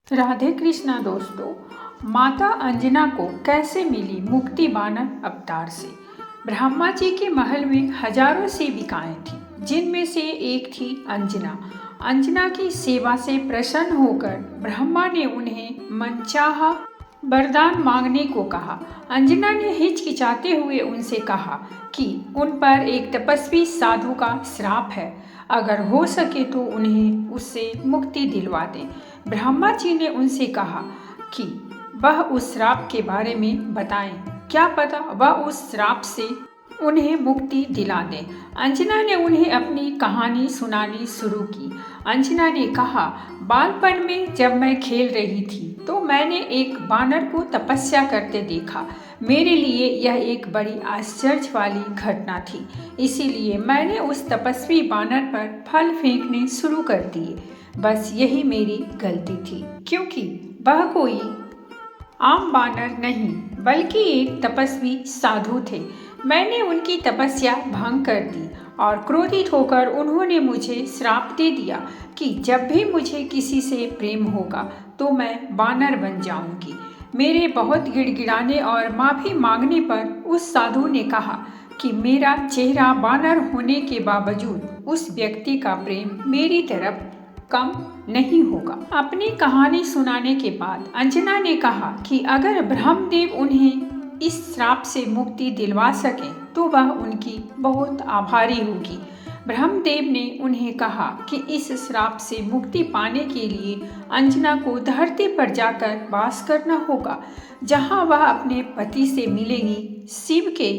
राधे कृष्णा दोस्तों। माता अंजना को कैसे मिली मुक्ति बानर अवतार से। ब्रह्मा जी के महल में हजारों सेविकाएं थीं, जिनमें से एक थी अंजना। अंजना की सेवा से प्रसन्न होकर ब्रह्मा ने उन्हें मनचाहा वरदान मांगने को कहा। अंजना ने हिचकिचाते हुए उनसे कहा कि उन पर एक तपस्वी साधु का श्राप है, अगर हो सके तो उन्हें उससे मुक्ति दिलवा दें। ब्रह्मा जी ने उनसे कहा कि वह उस श्राप के बारे में बताएं, क्या पता वह उस श्राप से उन्हें मुक्ति दिला दें। अंजना ने उन्हें अपनी कहानी सुनानी शुरू की। अंजना ने कहा, बालपन में जब मैं खेल रही थी तो मैंने एक बानर को तपस्या करते देखा। मेरे लिए यह एक बड़ी आश्चर्य वाली घटना थी, इसीलिए मैंने उस तपस्वी बानर पर फल फेंकने शुरू कर दिए। बस यही मेरी गलती थी, क्योंकि वह कोई आम बानर नहीं बल्कि एक तपस्वी साधु थे। मैंने उनकी तपस्या भंग कर दी और क्रोधित होकर उन्होंने मुझे श्राप दे दिया कि जब भी मुझे किसी से प्रेम होगा तो मैं बानर बन जाऊंगी। मेरे बहुत गिड़गिड़ाने और माफ़ी मांगने पर उस साधु ने कहा कि मेरा चेहरा बानर होने के बावजूद उस व्यक्ति का प्रेम मेरी तरफ कम नहीं होगा। अपनी कहानी सुनाने के बाद अंजना ने कहा कि अगर ब्रह्मदेव उन्हें इस श्राप से मुक्ति दिलवा सकें तो वह उनकी बहुत आभारी होगी। ब्रह्मदेव ने उन्हें कहा कि इस श्राप से मुक्ति पाने के लिए अंजना को धरती पर जाकर वास करना होगा, जहां वह अपने पति से मिलेगी। शिव के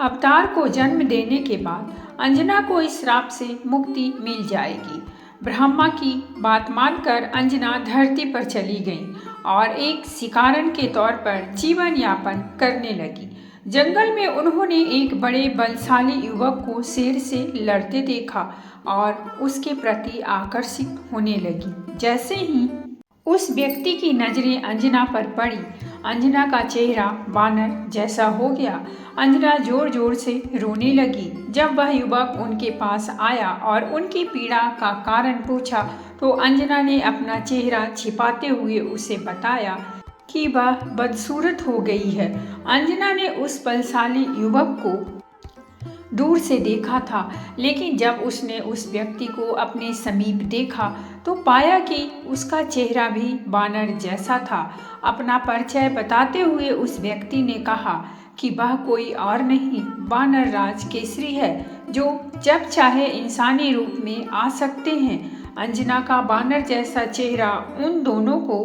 अवतार को जन्म देने के बाद अंजना को इस श्राप से मुक्ति मिल जाएगी। ब्रह्मा की बात मानकर अंजना धरती पर चली गई और एक शिकारन के तौर पर जीवन यापन करने लगी। जंगल में उन्होंने एक बड़े बलशाली युवक को शेर से लड़ते देखा और उसके प्रति आकर्षित होने लगी। जैसे ही उस व्यक्ति की नजरें अंजना पर पड़ी, अंजना का चेहरा बानर जैसा हो गया। अंजना जोर जोर से रोने लगी। जब वह युवक उनके पास आया और उनकी पीड़ा का कारण पूछा तो अंजना ने अपना चेहरा छिपाते हुए उसे बताया कि वह बदसूरत हो गई है। अंजना ने उस बलशाली युवक को दूर से देखा था, लेकिन जब उसने उस व्यक्ति को अपने समीप देखा तो पाया कि उसका चेहरा भी बानर जैसा था। अपना परिचय बताते हुए उस व्यक्ति ने कहा कि वह कोई और नहीं, बानर राज केसरी है, जो जब चाहे इंसानी रूप में आ सकते हैं। अंजना का बानर जैसा चेहरा उन दोनों को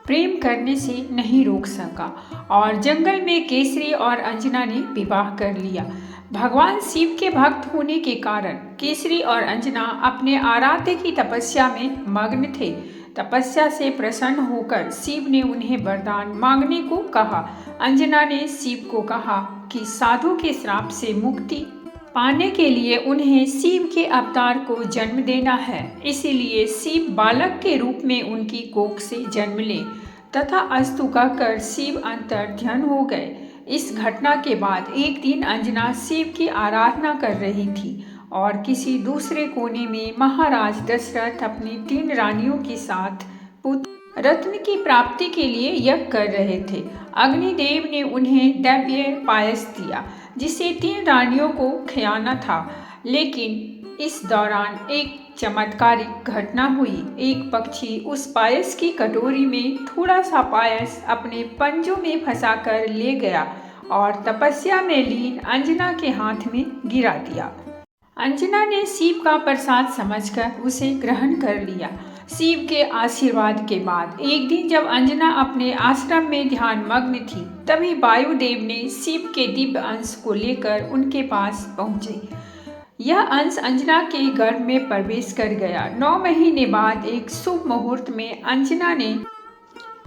प्रेम करने से नहीं रोक सका और जंगल में केसरी और अंजना ने विवाह कर लिया। भगवान शिव के भक्त होने के कारण केसरी और अंजना अपने आराध्य की तपस्या में मग्न थे। तपस्या से प्रसन्न होकर शिव ने उन्हें वरदान मांगने को कहा। अंजना ने शिव को कहा कि साधु के श्राप से मुक्ति पाने के लिए उन्हें शिव के अवतार को जन्म देना है, इसीलिए शिव बालक के रूप में उनकी कोख से जन्म ले तथा अस्तु कहकर शिव अंतर्ध्यान हो गए। इस घटना के बाद एक दिन अंजना शिव की आराधना कर रही थी और किसी दूसरे कोने में महाराज दशरथ अपनी 3 रानियों के साथ पुत्र रत्न की प्राप्ति के लिए यज्ञ कर रहे थे। अग्निदेव ने उन्हें दैवीय पायस दिया जिसे 3 रानियों को खिलाना था, लेकिन इस दौरान एक चमत्कारिक घटना हुई। एक पक्षी उस पायस की कटोरी में थोड़ा सा पायस अपने पंजों में फंसाकर ले गया और तपस्या में लीन अंजना के हाथ में गिरा दिया। अंजना ने शिव का प्रसाद समझकर उसे ग्रहण कर लिया। शिव के आशीर्वाद के बाद एक दिन जब अंजना अपने आश्रम में ध्यान मग्न थी, तभी वायुदेव ने शिव के दिव्य अंश को लेकर उनके पास पहुँचे। यह अंश अंजना के गर्भ में प्रवेश कर गया। 9 महीने बाद एक शुभ मुहूर्त में अंजना ने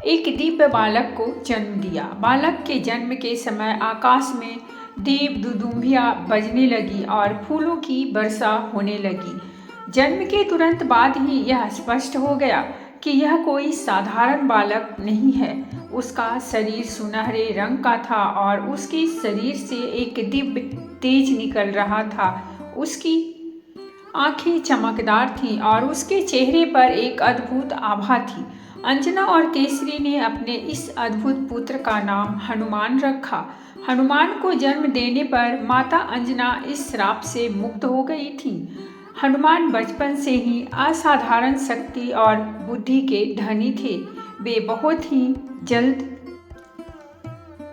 एक दिव्य बालक को जन्म दिया। बालक के जन्म के समय आकाश में देव दुदुम्बियाँ बजने लगी और फूलों की वर्षा होने लगी। जन्म के तुरंत बाद ही यह स्पष्ट हो गया कि यह कोई साधारण बालक नहीं है। उसका शरीर सुनहरे रंग का था और उसके शरीर से एक दिव्य तेज निकल रहा था। उसकी आंखें चमकदार थीं और उसके चेहरे पर एक अद्भुत आभा थी। अंजना और केसरी ने अपने इस अद्भुत पुत्र का नाम हनुमान रखा। हनुमान को जन्म देने पर माता अंजना इस श्राप से मुक्त हो गई थी। हनुमान बचपन से ही असाधारण शक्ति और बुद्धि के धनी थे। वे बहुत ही जल्द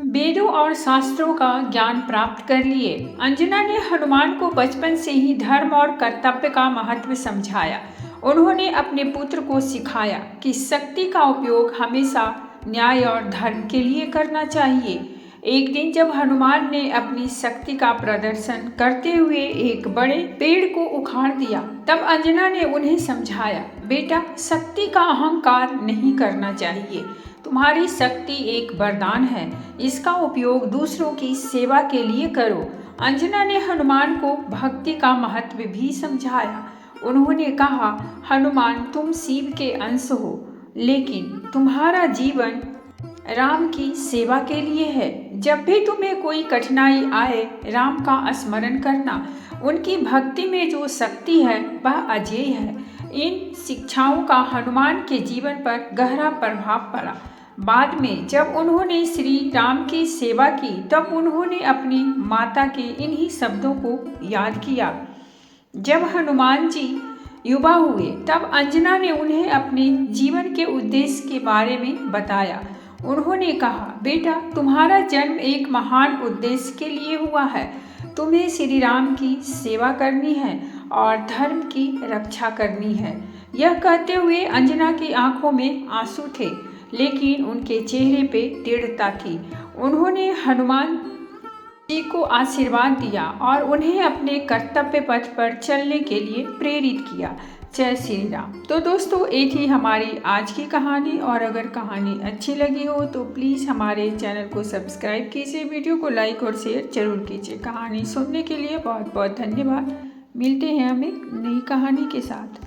वेदों और शास्त्रों का ज्ञान प्राप्त कर लिए। अंजना ने हनुमान को बचपन से ही धर्म और कर्तव्य का महत्व समझाया। उन्होंने अपने पुत्र को सिखाया कि शक्ति का उपयोग हमेशा न्याय और धर्म के लिए करना चाहिए। एक दिन जब हनुमान ने अपनी शक्ति का प्रदर्शन करते हुए एक बड़े पेड़ को उखाड़ दिया, तब अंजना ने उन्हें समझाया, बेटा, शक्ति का अहंकार नहीं करना चाहिए। तुम्हारी शक्ति एक वरदान है, इसका उपयोग दूसरों की सेवा के लिए करो। अंजना ने हनुमान को भक्ति का महत्व भी समझाया। उन्होंने कहा, हनुमान, तुम शिव के अंश हो, लेकिन तुम्हारा जीवन राम की सेवा के लिए है। जब भी तुम्हें कोई कठिनाई आए, राम का स्मरण करना। उनकी भक्ति में जो शक्ति है वह अजेय है। इन शिक्षाओं का हनुमान के जीवन पर गहरा प्रभाव पड़ा। बाद में जब उन्होंने श्री राम की सेवा की, तब उन्होंने अपनी माता के इन्हीं शब्दों को याद किया। जब हनुमान जी युवा हुए, तब अंजना ने उन्हें अपने जीवन के उद्देश्य के बारे में बताया। उन्होंने कहा, बेटा, तुम्हारा जन्म एक महान उद्देश्य के लिए हुआ है। तुम्हें श्री राम की सेवा करनी है और धर्म की रक्षा करनी है। यह कहते हुए अंजना की आंखों में आंसू थे, लेकिन उनके चेहरे पे दृढ़ता थी। उन्होंने हनुमान जी को आशीर्वाद दिया और उन्हें अपने कर्तव्य पथ पर चलने के लिए प्रेरित किया। जय श्री राम। तो दोस्तों, ये थी हमारी आज की कहानी, और अगर कहानी अच्छी लगी हो तो प्लीज़ हमारे चैनल को सब्सक्राइब कीजिए, वीडियो को लाइक और शेयर जरूर कीजिए। कहानी सुनने के लिए बहुत बहुत धन्यवाद। मिलते हैं हम एक नई कहानी के साथ।